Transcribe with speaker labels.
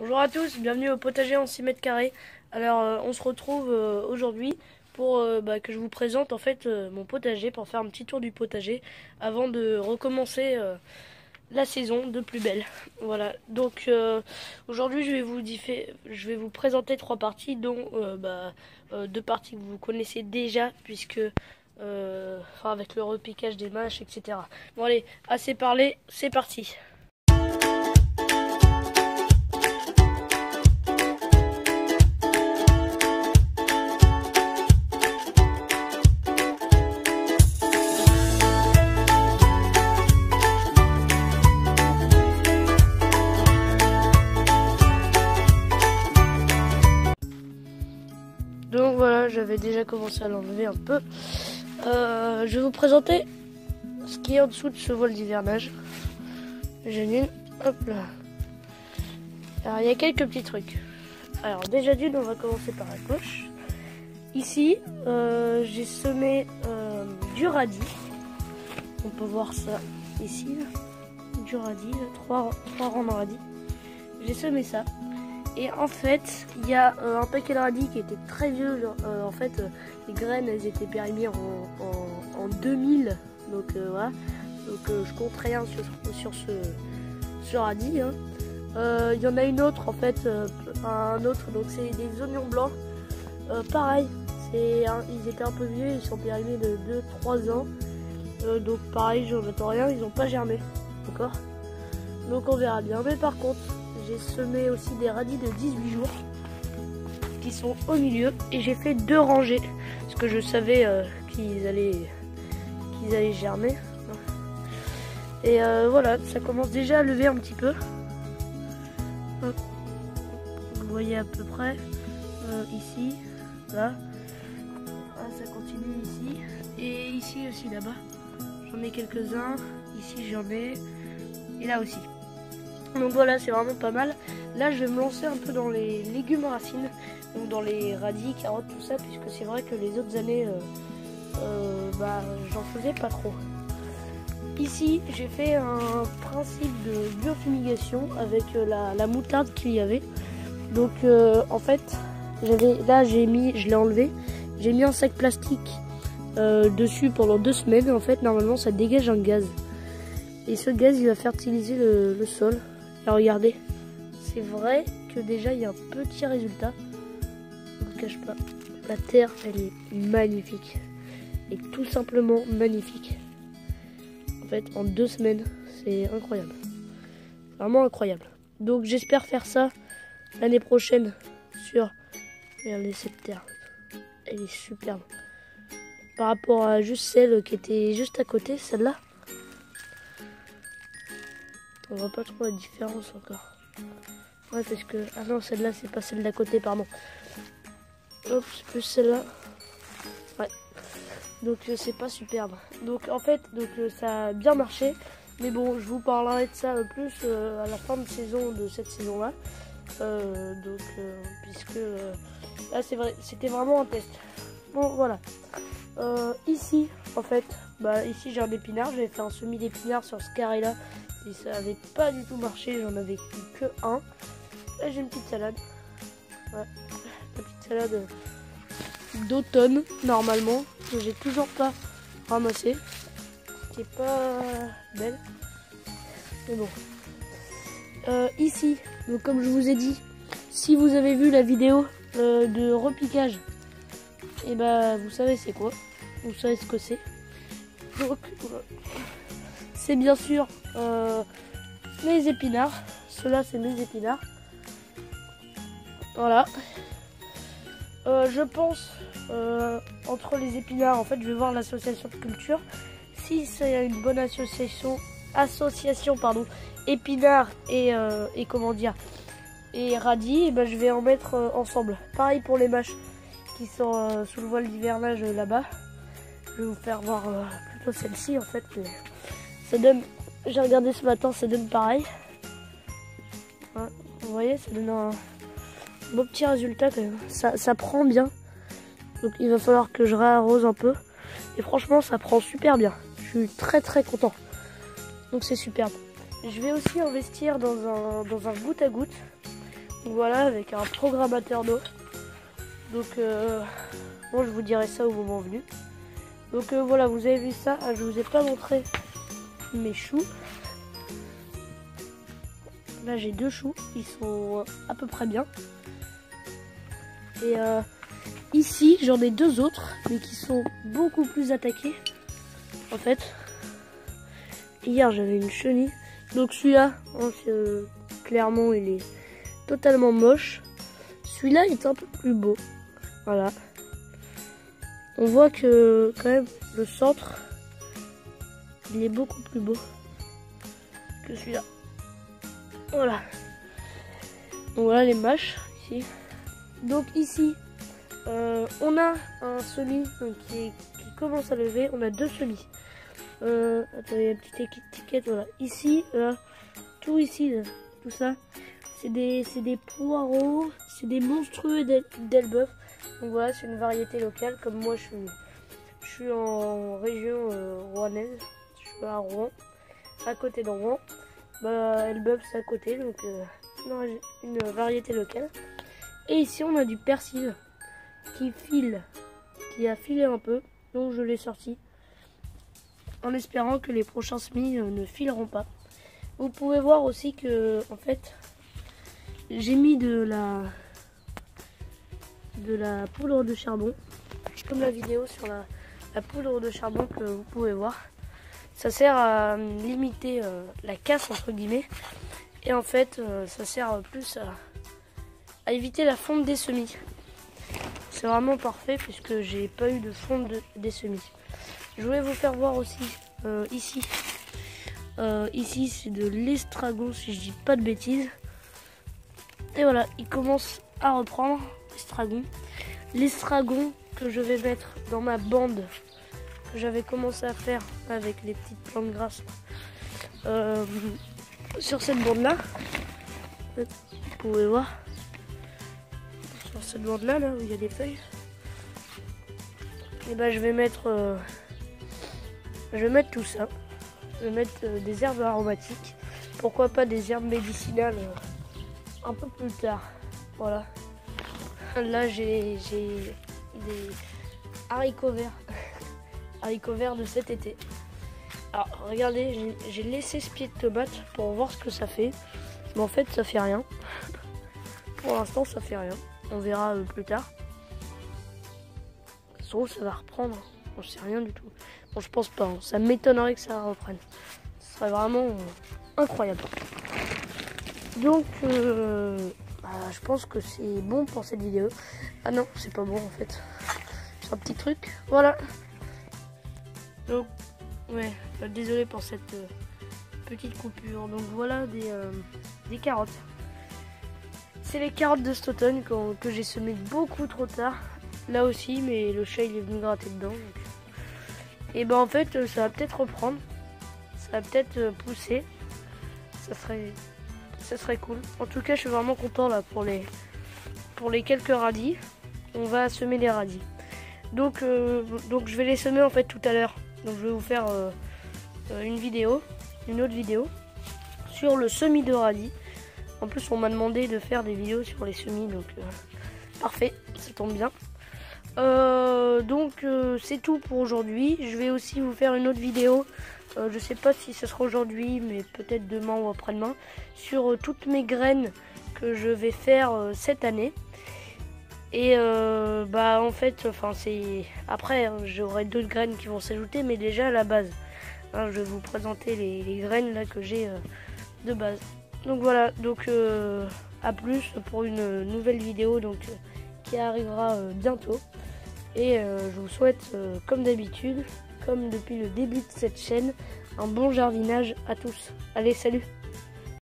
Speaker 1: Bonjour à tous, bienvenue au potager en 6 mètres carrés. Alors on se retrouve aujourd'hui pour que je vous présente en fait mon potager, pour faire un petit tour du potager avant de recommencer la saison de plus belle. Voilà, donc aujourd'hui je vais vous présenter 3 parties, dont 2 parties que vous connaissez déjà puisque avec le repiquage des mâches, etc. Bon allez, assez parlé, c'est parti. Donc voilà, j'avais déjà commencé à l'enlever un peu. Je vais vous présenter ce qui est en dessous de ce voile d'hivernage. Génial, hop là. Alors il y a quelques petits trucs. Alors déjà d'une, on va commencer par la gauche. Ici, j'ai semé du radis. On peut voir ça ici, là. Du radis, 3 rangs de radis. J'ai semé ça. Et en fait, il y a un paquet de radis qui était très vieux. En fait, les graines, elles étaient périmées en 2000. Donc voilà. Donc je compte rien sur ce radis. Hein. Il y en a une autre, en fait, un autre. Donc c'est des oignons blancs. Pareil, ils étaient un peu vieux. Ils sont périmés de 2-3 ans. Donc pareil, j'en attends rien. Ils n'ont pas germé. D'accord. Donc on verra bien. Mais par contre, j'ai semé aussi des radis de 18 jours qui sont au milieu et j'ai fait 2 rangées parce que je savais qu'ils allaient germer. Et voilà, ça commence déjà à lever un petit peu. Hop. Vous voyez à peu près ici, là. Ah, ça continue ici et ici aussi là-bas. J'en ai quelques-uns. Ici j'en ai et là aussi. Donc voilà, c'est vraiment pas mal. Là, je vais me lancer un peu dans les légumes racines, donc dans les radis, carottes, tout ça, puisque c'est vrai que les autres années, j'en faisais pas trop. Ici, j'ai fait un principe de biofumigation avec la moutarde qu'il y avait. Donc en fait, je l'ai enlevé, j'ai mis un sac plastique dessus pendant 2 semaines. En fait, normalement, ça dégage un gaz. Et ce gaz, il va fertiliser le sol. Alors regardez, c'est vrai que déjà il y a un petit résultat. Je ne vous cache pas, la terre elle est magnifique. Et tout simplement magnifique. En fait, en 2 semaines, c'est incroyable. Vraiment incroyable. Donc j'espère faire ça l'année prochaine sur... Regardez cette terre, elle est superbe. Par rapport à juste celle qui était juste à côté, celle-là. On voit pas trop la différence encore. Ouais, parce que... Ah non, celle-là, c'est pas celle d'à côté, pardon. Hop, c'est plus celle-là. Ouais. Donc, c'est pas superbe. Donc, en fait, ça a bien marché. Mais bon, je vous parlerai de ça plus à la fin de saison, de cette saison-là. Puisque... là, c'est vrai, c'était vraiment un test. Bon, voilà. Ici, en fait, ici, j'ai un épinard. J'avais fait un semis d'épinards sur ce carré-là. Et ça avait pas du tout marché, j'en avais que un. Là j'ai une petite salade. Ouais, une petite salade d'automne normalement, que j'ai toujours pas ramassée. Qui est pas belle. Mais bon. Ici, donc comme je vous ai dit, si vous avez vu la vidéo de repiquage, et vous savez c'est quoi. Vous savez ce que c'est. Donc c'est bien sûr mes épinards. Ceux-là, c'est mes épinards. Voilà. Je pense, entre les épinards, en fait, je vais voir l'association de culture. Si c'est une bonne association, épinards et comment dire, et radis, je vais en mettre ensemble. Pareil pour les mâches qui sont sous le voile d'hivernage là-bas. Je vais vous faire voir plutôt celle-ci, en fait. Ça donne, j'ai regardé ce matin, ça donne pareil. Ouais, vous voyez, ça donne un beau petit résultat quand même. Ça prend bien. Donc il va falloir que je réarrose un peu. Et franchement, ça prend super bien. Je suis très très content. Donc c'est superbe. Je vais aussi investir dans un goutte à goutte. Voilà, avec un programmateur d'eau. Donc bon, je vous dirai ça au moment venu. Donc voilà, vous avez vu ça. Je vous ai pas montré mes choux. Là j'ai 2 choux, ils sont à peu près bien. Et ici j'en ai 2 autres, mais qui sont beaucoup plus attaqués. En fait, hier j'avais une chenille. Donc celui-là, clairement il est totalement moche. Celui-là est un peu plus beau. Voilà. On voit que quand même le centre, il est beaucoup plus beau que celui-là. Voilà. Donc voilà les mâches ici. Donc ici, on a un semis qui commence à lever. On a 2 semis. Attendez, il y a une petite étiquette. Voilà. Ici, là, tout ici, là, tout ça, c'est des poireaux, c'est des monstrueux d'Elbeuf. Donc voilà, c'est une variété locale. Comme moi, je suis en région rouennaise. Je suis à Rouen, à côté de Rouen. Bah, Elbeuf c'est à côté, donc une variété locale. Et ici on a du persil qui a filé un peu, donc je l'ai sorti en espérant que les prochains semis ne fileront pas. Vous pouvez voir aussi que en fait j'ai mis de la poudre de charbon, comme la vidéo sur la poudre de charbon que vous pouvez voir. Ça sert à limiter la casse entre guillemets, et en fait ça sert plus à éviter la fonte des semis. C'est vraiment parfait puisque j'ai pas eu de fonte des semis. Je voulais vous faire voir aussi ici. Ici c'est de l'estragon si je dis pas de bêtises. Et voilà, il commence à reprendre l'estragon. L'estragon que je vais mettre dans ma bande que j'avais commencé à faire avec les petites plantes grasses sur cette bande là, vous pouvez voir sur cette bande là, où il y a des feuilles. Et ben je vais mettre tout ça. Je vais mettre des herbes aromatiques, pourquoi pas des herbes médicinales un peu plus tard. Voilà, là j'ai des haricots verts de cet été. Alors regardez, j'ai laissé ce pied de tomate pour voir ce que ça fait, mais en fait ça fait rien. Pour l'instant ça fait rien, on verra plus tard. Ça se trouve ça va reprendre, on sait rien du tout. Bon, je pense pas, hein. Ça m'étonnerait que ça reprenne, ce serait vraiment incroyable. Donc je pense que c'est bon pour cette vidéo. Ah non, c'est pas bon en fait, c'est un petit truc, voilà. Donc, ouais, désolé pour cette petite coupure. Donc voilà des carottes. C'est les carottes de cet automne que j'ai semées beaucoup trop tard. Là aussi, mais le chat il est venu gratter dedans. Donc. Et ben en fait, ça va peut-être reprendre. Ça va peut-être pousser. Ça serait cool. En tout cas, je suis vraiment content là pour les quelques radis. On va semer des radis. Donc je vais les semer en fait tout à l'heure. Donc je vais vous faire une autre vidéo sur le semis de radis. En plus on m'a demandé de faire des vidéos sur les semis, donc parfait, ça tombe bien. Donc c'est tout pour aujourd'hui. Je vais aussi vous faire une autre vidéo, je sais pas si ce sera aujourd'hui, mais peut-être demain ou après-demain, sur toutes mes graines que je vais faire cette année. Et en fait, c'est après j'aurai d'autres graines qui vont s'ajouter, mais déjà à la base, je vais vous présenter les graines là que j'ai de base. Donc voilà, donc à plus pour une nouvelle vidéo qui arrivera bientôt. Et je vous souhaite comme d'habitude, comme depuis le début de cette chaîne, un bon jardinage à tous. Allez, salut!